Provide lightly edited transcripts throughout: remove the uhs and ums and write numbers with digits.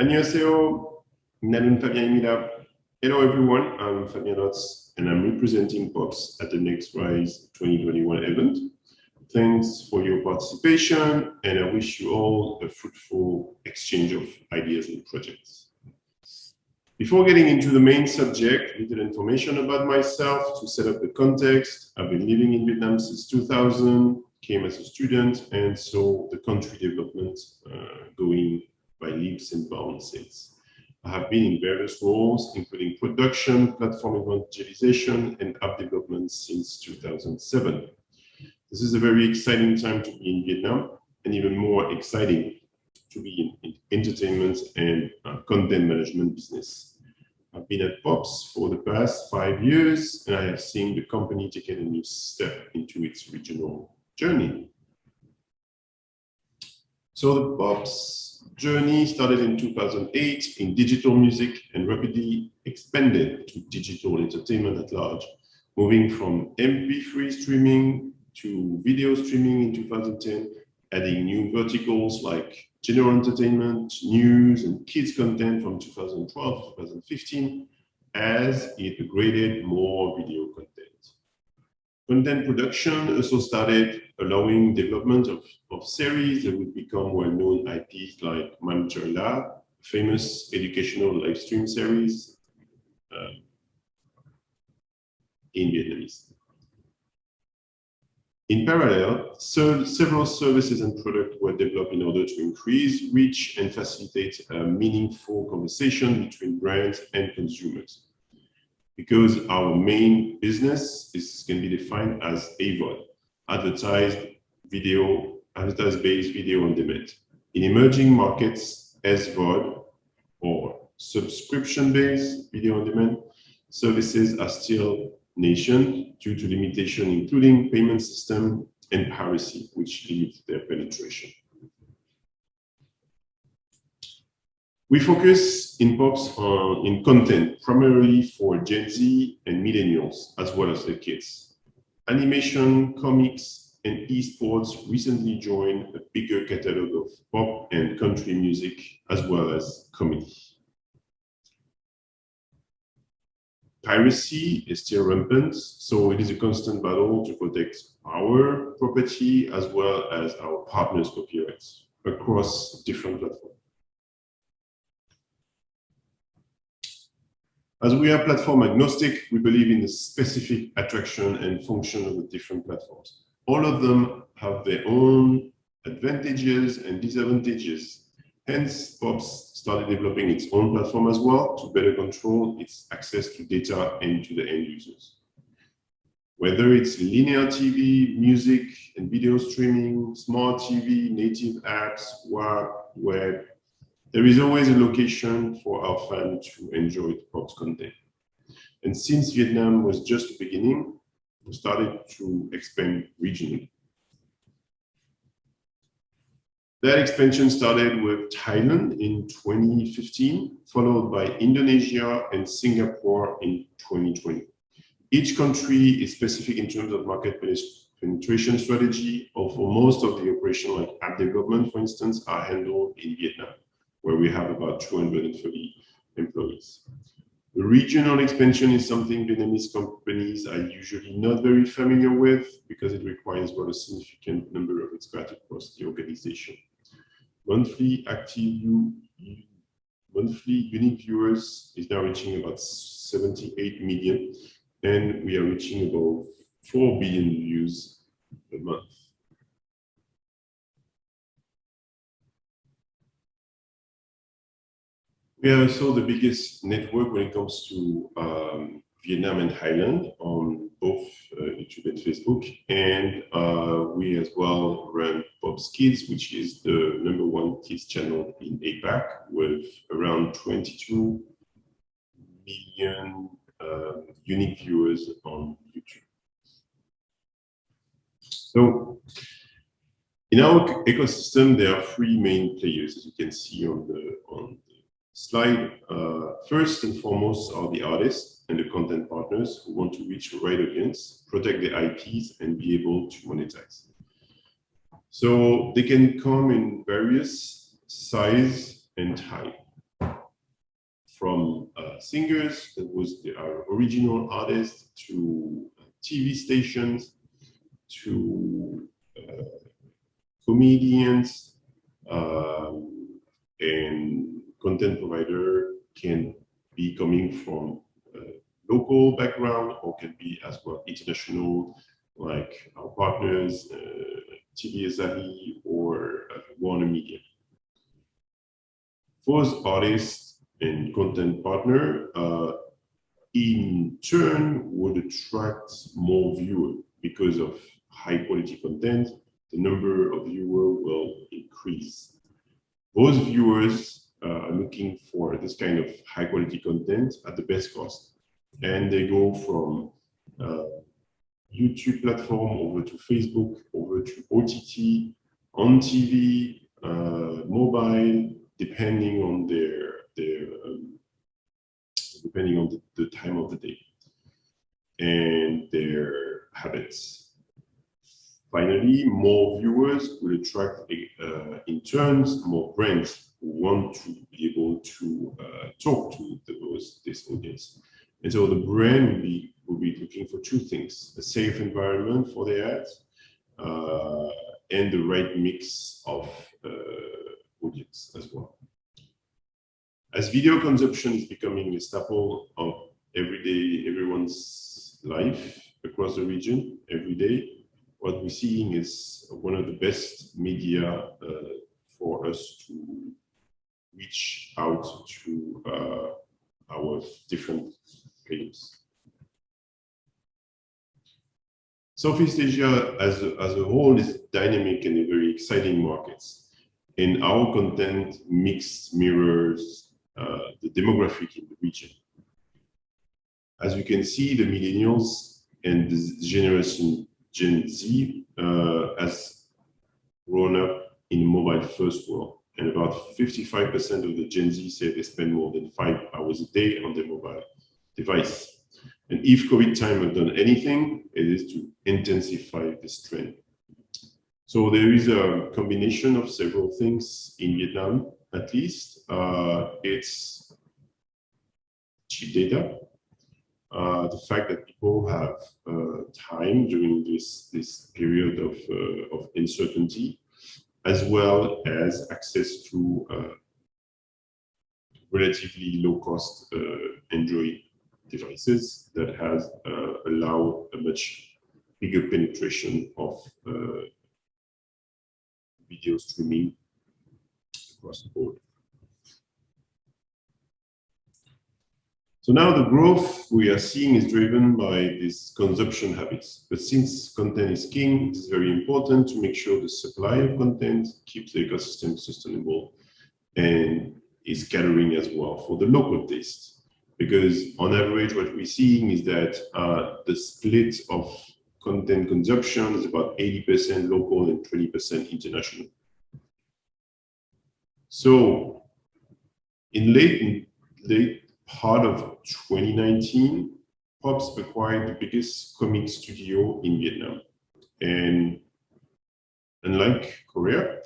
안녕하세요. 나는 Fabien입니다. Hello everyone, I'm Fabien Lotz and I'm representing POPs at the NextRise 2021 event. Thanks for your participation and I wish you all a fruitful exchange of ideas and projects. Before getting into the main subject, little information about myself to set up the context. I've been living in Vietnam since 2000, came as a student and saw the country development going by leaps and bounds since. I have been in various roles, including production, platform evangelization, and app development since 2007. This is a very exciting time to be in Vietnam, and even more exciting to be in entertainment and content management business. I've been at POPs for the past 5 years, and I have seen the company taking a new step into its regional journey. So the POPs journey started in 2008 in digital music and rapidly expanded to digital entertainment at large, moving from MP3 streaming to video streaming in 2010, adding new verticals like general entertainment, news, and kids content from 2012 to 2015, as it upgraded more video content. Content production also started allowing development of series that would become well-known IPs like Manager Lab, famous educational live stream series in Vietnamese. In parallel, several services and products were developed in order to increase reach and facilitate a meaningful conversation between brands and consumers. Because our main business can be defined as AVOD, advertised-based video on demand. In emerging markets, SVOD, or subscription-based video on demand, services are still nascent due to limitation, including payment system and piracy, which limit their penetration. We focus in POPs in content primarily for Gen Z and millennials, as well as their kids. Animation, comics, and esports recently joined a bigger catalog of pop and country music, as well as comedy. Piracy is still rampant, so it is a constant battle to protect our property as well as our partners' copyrights across different platforms. As we are platform agnostic, we believe in the specific attraction and function of the different platforms. All of them have their own advantages and disadvantages. Hence, POPs started developing its own platform as well to better control its access to data and to the end users. Whether it's linear TV, music and video streaming, smart TV, native apps, web, there is always a location for our fans to enjoy the POPs content. And since Vietnam was just the beginning, we started to expand regionally. That expansion started with Thailand in 2015, followed by Indonesia and Singapore in 2020. Each country is specific in terms of market penetration strategy, although most of the operation, like app development, for instance, are handled in Vietnam, where we have about 230 employees. The regional expansion is something Vietnamese companies are usually not very familiar with because it requires a significant number of experts across the organization. Monthly unique viewers is now reaching about 78 million, and we are reaching about 4 billion views a month. We are also the biggest network when it comes to Vietnam and Thailand on both YouTube and Facebook. And we as well run POPs Kids, which is the #1 kids channel in APAC with around 22 million unique viewers on YouTube. So in our ecosystem, there are 3 main players, as you can see on the slide. First and foremost are the artists and the content partners who want to reach the right audience, protect their IPs, and be able to monetize. So they can come in various size and type. from singers, that was our original artists, to TV stations, to comedians, and content provider can be coming from local background or can be as well international, like our partners, TVSAI or Warner Media. Those artists and content partner in turn would attract more viewers because of high quality content. The number of viewers will increase. Those viewers are looking for this kind of high quality content at the best cost. And they go from YouTube platform over to Facebook, over to OTT, on TV, mobile, depending on depending on the time of the day and their habits. Finally, more viewers will attract, in turn, more brands who want to be able to talk to this audience. And so the brand will be looking for two things: a safe environment for their ads and the right mix of audience as well. As video consumption is becoming a staple of everyone's life across the region every day, what we're seeing is one of the best media for us to reach out to our different players. Southeast Asia as a whole is dynamic and a very exciting market. And our content mix mirrors the demographic in the region. As you can see, the millennials and the generation Gen Z has grown up in a mobile-first world. And about 55% of the Gen Z say they spend more than 5 hours a day on their mobile device. And if COVID time has done anything, it is to intensify this trend. So there is a combination of several things in Vietnam, at least. It's cheap data, the fact that people have time during this period of uncertainty, as well as access to relatively low-cost Android devices that has allowed a much bigger penetration of video streaming across the board. So now the growth we are seeing is driven by these consumption habits. But since content is king, it is very important to make sure the supply of content keeps the ecosystem sustainable and is catering as well for the local taste. Because on average, what we're seeing is that the split of content consumption is about 80% local and 20% international. So in late part of 2019, Pops acquired the biggest comic studio in Vietnam. And unlike Korea,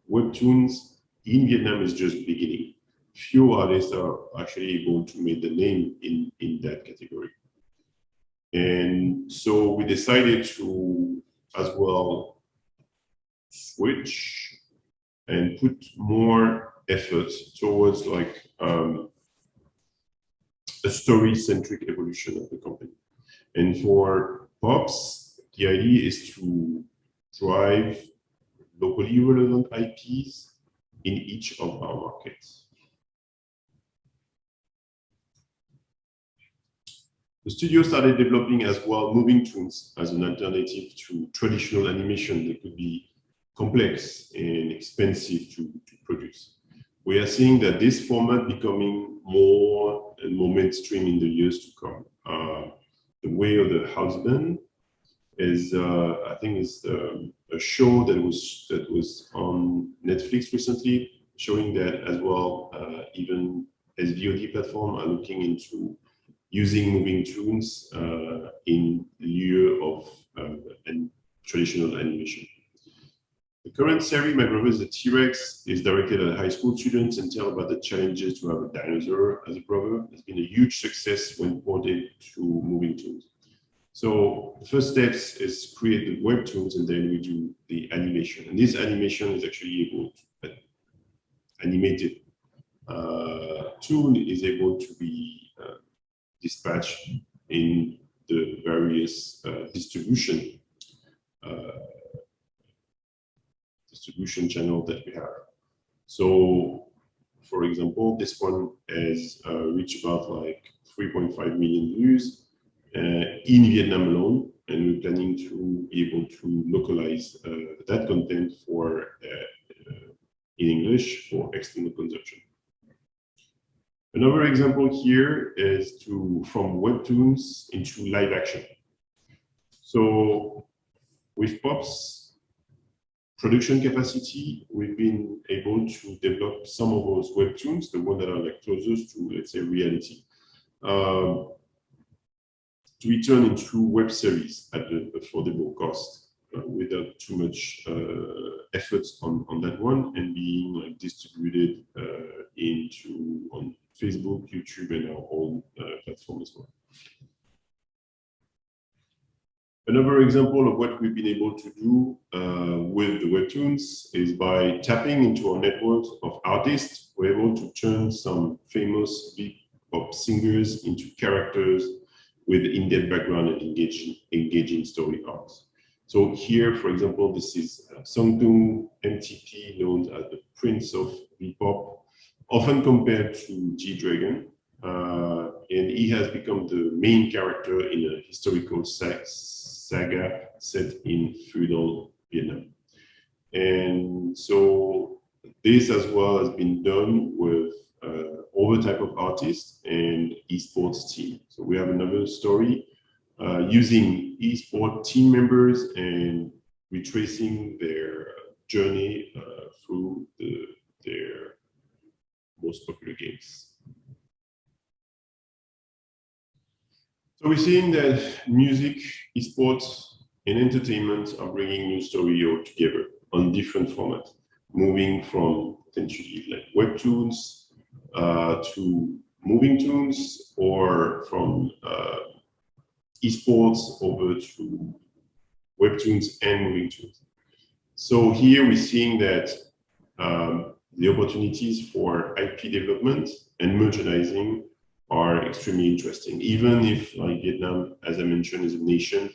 webtoons in Vietnam is just beginning. Few artists are actually able to make the name in that category. And so we decided to as well switch and put more effort towards like a story-centric evolution of the company. And for Pops, the idea is to drive locally relevant IPs in each of our markets. The studio started developing as well moving toons as an alternative to traditional animation that could be complex and expensive to produce. We are seeing that this format becoming more and more mainstream in the years to come. The Way of the Husband is, I think, is a show that was on Netflix recently, showing that as well. Even as VOD platform are looking into using moving toons in lieu of traditional animation. The current series, My Brother is a T-Rex, is directed at high school students and tell about the challenges to have a dinosaur as a brother. It's been a huge success when ported to moving toons. So the first steps is create the webtoons, and then we do the animation. And this animation is actually able to, animated toon is able to be dispatched in the various distribution channel that we have. So, for example, this one has reached about like 3.5 million views in Vietnam alone, and we're planning to be able to localize that content for in English for external consumption. Another example here is from webtoons into live action. So with POP's production capacity, we've been able to develop some of those webtoons, the ones that are like closest to, let's say, reality, to be turned into web series at an affordable cost, without too much effort on that one, and being like distributed on Facebook, YouTube, and our own platform as well. Another example of what we've been able to do with the webtoons is by tapping into our network of artists. We're able to turn some famous pop singers into characters with in-depth background and engaging story arcs. So here, for example, this is Tung MTP, known as the Prince of P-pop, often compared to G-Dragon. And he has become the main character in a historical saga set in feudal Vietnam. And so this as well has been done with other type of artists and esports team. So we have another story using esport team members and retracing their journey through their most popular games. So we're seeing that music, esports, and entertainment are bringing new story all together on different formats, moving from potentially like webtoons to moving toons, or from esports over to webtoons and moving toons. So here we're seeing that the opportunities for IP development and merchandising are extremely interesting. Even if like Vietnam, as I mentioned, is a nation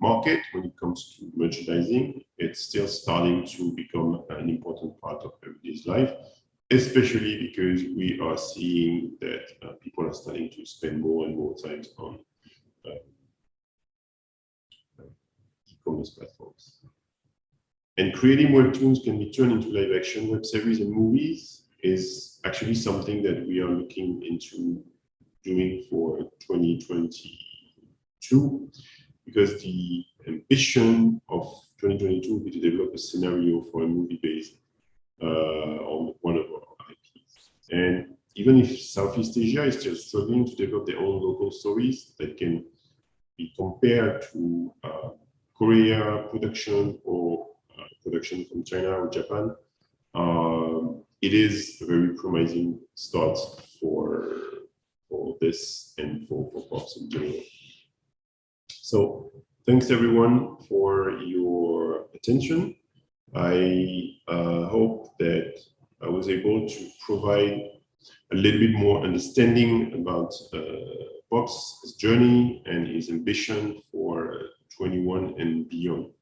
market when it comes to merchandising, it's still starting to become an important part of everyday's life, especially because we are seeing that people are starting to spend more and more time on e-commerce platforms. And creating webtoons can be turned into live action web series and movies is actually something that we are looking into doing for 2022, because the ambition of 2022 will be to develop a scenario for a movie based on one of our IPs. And even if Southeast Asia is still struggling to develop their own local stories that can be compared to Korea production or production from China or Japan, it is a very promising start for this and for POPs in general. So thanks everyone for your attention. I hope that I was able to provide a little bit more understanding about POP's journey and his ambition for 21 and beyond.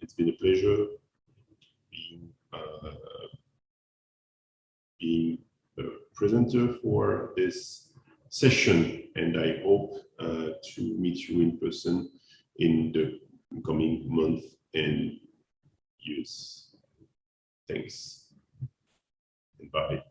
It's been a pleasure being the presenter for this session, and I hope to meet you in person in the coming month and years. Thanks and bye.